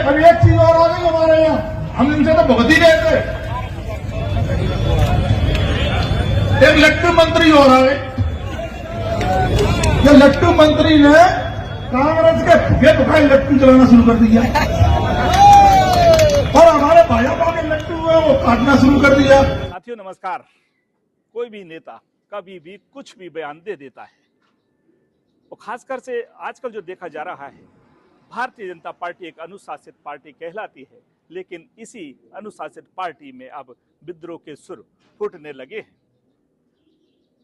अब एक चीज और आ गई हमारे यहाँ, हम इनसे तो बहुत ही गए थे। एक लट्टू मंत्री हो रहा है, ये लट्टू मंत्री ने कांग्रेस के फुगे फुकाए लट्टू चलाना शुरू कर दिया और हमारे भाजपा के लट्टू है वो काटना शुरू कर दिया। साथियों नमस्कार। कोई भी नेता कभी भी कुछ भी बयान दे देता है, और खासकर से आजकल जो देखा जा रहा है, भारतीय जनता पार्टी एक अनुशासित पार्टी कहलाती है, लेकिन इसी अनुशासित पार्टी में अब विद्रोह के सुर फूटने लगे हैं।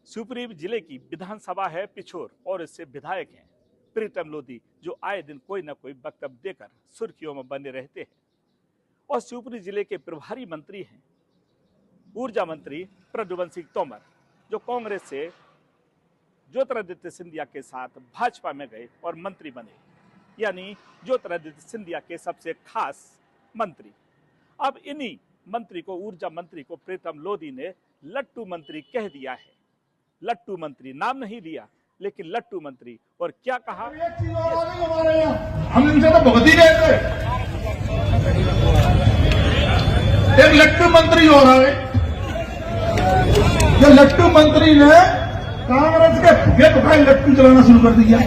शिवपुरी जिले की विधानसभा है पिछोर और इससे विधायक हैं प्रीतम लोधी, जो आए दिन कोई न कोई वक्तव्य देकर सुर्खियों में बने रहते हैं। और शिवपुरी जिले के प्रभारी मंत्री हैं ऊर्जा मंत्री प्रद्युम्न सिंह तोमर, जो कांग्रेस से ज्योतिरादित्य सिंधिया के साथ भाजपा में गए और मंत्री बने, यानी ज्योतिरादित्य सिंधिया के सबसे खास मंत्री। अब इन्हीं मंत्री को, ऊर्जा मंत्री को प्रीतम लोधी ने लट्टू मंत्री कह दिया है। लट्टू मंत्री नाम नहीं लिया, लेकिन लट्टू मंत्री। और क्या कहा, एक चीज और आ गई हमारे यहाँ, हम इनसे तो बहुत ही गए थे। एक लट्टू मंत्री हो रहा है, ये लट्टू मंत्री ने कांग्रेस के फुगे फुकाए लट्टू चलाना शुरू कर दिया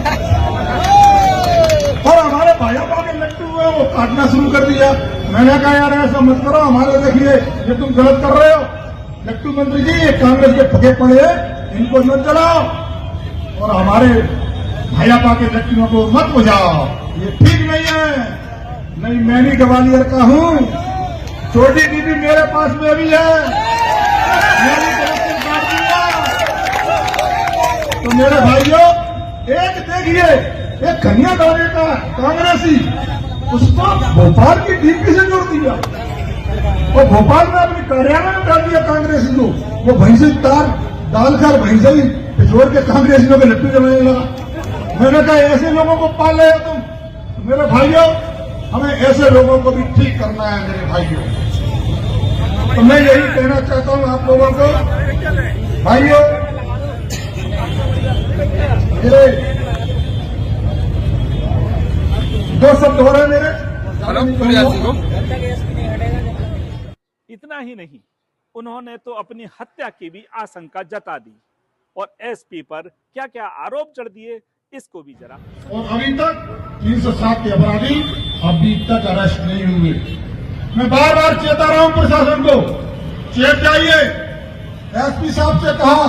और हमारे भाजपा के लट्टू है वो काटना शुरू कर दिया। मैंने कहा यार ऐसा मत करो, हमारे देखिए ये तुम गलत कर रहे हो। लट्टू मंत्री जी, ये कांग्रेस के फुगे पड़े इनको मत चलाओ और हमारे भाजपा के लट्टुओं को मत बुझाओ, ये ठीक नहीं है। नहीं, मैं भी ग्वालियर का हूँ, छोटी दीदी मेरे पास में भी है, मैंने कलेक्शन काट दिया। तो मेरे भाइयों, एक देखिए, एक कन्या दौरे का कांग्रेसी, उसको भोपाल की डीपी से जोड़ दिया और भोपाल में अपने कार्यालय में डाल दिया कांग्रेसी को। वो भैंसी तार डालकर भैंसी पिछोड़ के कांग्रेसियों के लट्टू जमाने लगा। मैंने कहा ऐसे लोगों को पाल रहे हो तुम। तो मेरे भाइयों, हमें ऐसे लोगों को भी ठीक करना है मेरे भाइयों। तो मैं यही कहना चाहता हूं आप लोगों को, भाइयों, मेरे दो शब्द हो रहे मेरे। इतना ही नहीं, उन्होंने तो अपनी हत्या की भी आशंका जता दी और एसपी पर क्या क्या आरोप चढ़ दिए, इसको भी जरा। और अभी तक 307 के अपराधी अभी तक अरेस्ट नहीं हुए। मैं बार बार चेता रहा हूं प्रशासन को, चेत जाइए। एसपी साहब से कहा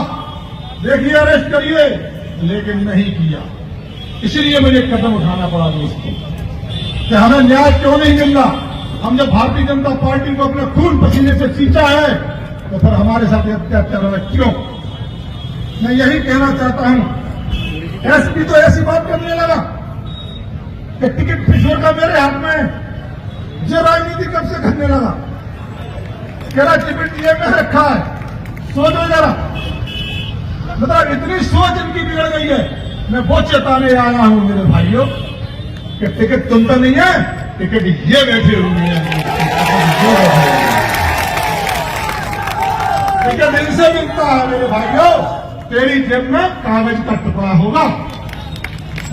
देखिए अरेस्ट करिए, लेकिन नहीं किया। इसीलिए मुझे कदम उठाना पड़ा दोस्तों कि हमें न्याय क्यों नहीं मिल रहा। हम जब भारतीय जनता पार्टी को अपने खून पसीने से सींचा है, तो फिर हमारे साथ अत्याचार है क्यों? मैं यही कहना चाहता हूं। एसपी तो ऐसी बात करने लगा कि टिकट पिछोड़ का मेरे हाथ में, ये राजनीति कब से करने लगा। कह रहा टिकट ये में रखा है, सोचो जरा, मतलब इतनी सोच इनकी बिगड़ गई है। मैं वो चेताने आया हूं मेरे भाइयों कि टिकट तुम तो नहीं है, टिकट ये बैठे हुए हैं। टिकट इनसे मिलता है मेरे भाइयों। तेरी जेब में कागज का टुकड़ा होगा,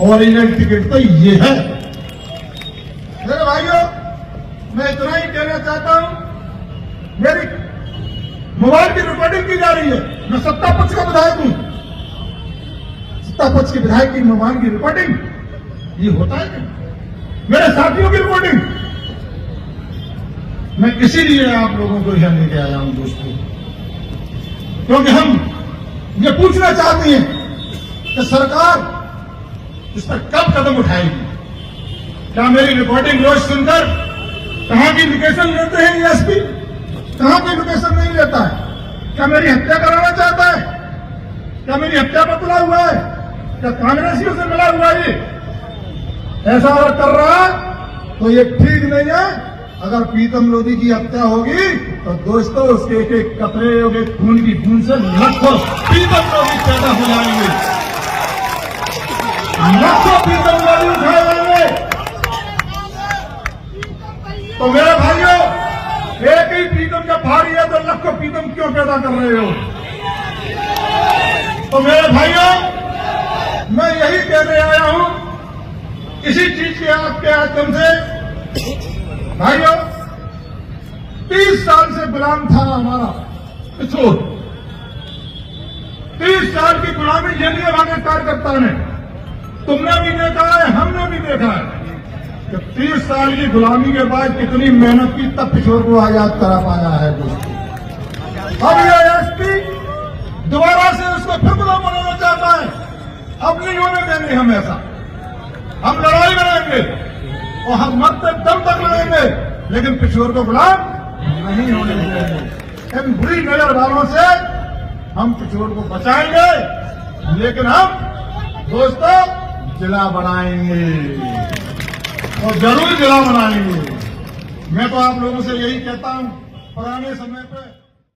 ओरिजिनल टिकट तो ये है। मेरे भाइयों, मैं इतना ही कहना चाहता हूं, मेरी मोबाइल की रिकॉर्डिंग की जा रही है। मैं सत्ता पक्ष का विधायक हूं, सत्ता पक्ष के विधायक की मोबाइल की रिकॉर्डिंग ये होता है क्या? मेरे साथियों की रिकॉर्डिंग। मैं इसीलिए आप लोगों को यहां लेके आया हूं दोस्तों, क्योंकि हम ये पूछना चाहते हैं कि सरकार इस पर कब कदम उठाएगी। क्या मेरी रिकॉर्डिंग रोज सुनकर कहां की लोकेशन लेते हैं ये एसपी, कहां की लोकेशन नहीं लेता है? क्या मेरी हत्या कराना चाहता है? क्या मेरी हत्या पर तुला हुआ है? क्या कांग्रेसियों से मिला हुआ है? ऐसा अगर कर रहा तो ये ठीक नहीं है। अगर प्रीतम लोधी की हत्या होगी तो दोस्तों उसके एक एक कतरे और एक खून की बूंद से लाखों प्रीतम लोधी पैदा हो जाएंगे, लाखों प्रीतम लोधी उठाए जाएंगे। तो मेरे भाइयों, एक ही प्रीतम जब भारी है तो लाखों प्रीतम क्यों पैदा कर रहे हो? तो मेरे भाइयों, मैं यही कहने आया हूं, इसी चीज के आपके माध्यम से हमारा पिछोर। 30 साल की गुलामी झेली है भाजपा कार्यकर्ता ने। तुमने भी देखा है, हमने भी देखा है कि 30 साल की गुलामी के बाद कितनी मेहनत की, तब किशोर को आजाद करा पाया है दोस्तों। अब ये एसपी दोबारा से उसको फिर गुलाम बनाना चाहता है। अब नहीं होने देंगे हम ऐसा। हम लड़ाई लड़ेंगे और हम मरते दम तक लड़ेंगे, लेकिन किशोर को गुलाम नहीं होने देंगे। इन बुरी नजर वालों से हम किशोर को बचाएंगे, लेकिन हम दोस्तों जिला बनाएंगे और जरूर जिला बनाएंगे। मैं तो आप लोगों से यही कहता हूं, पुराने समय पे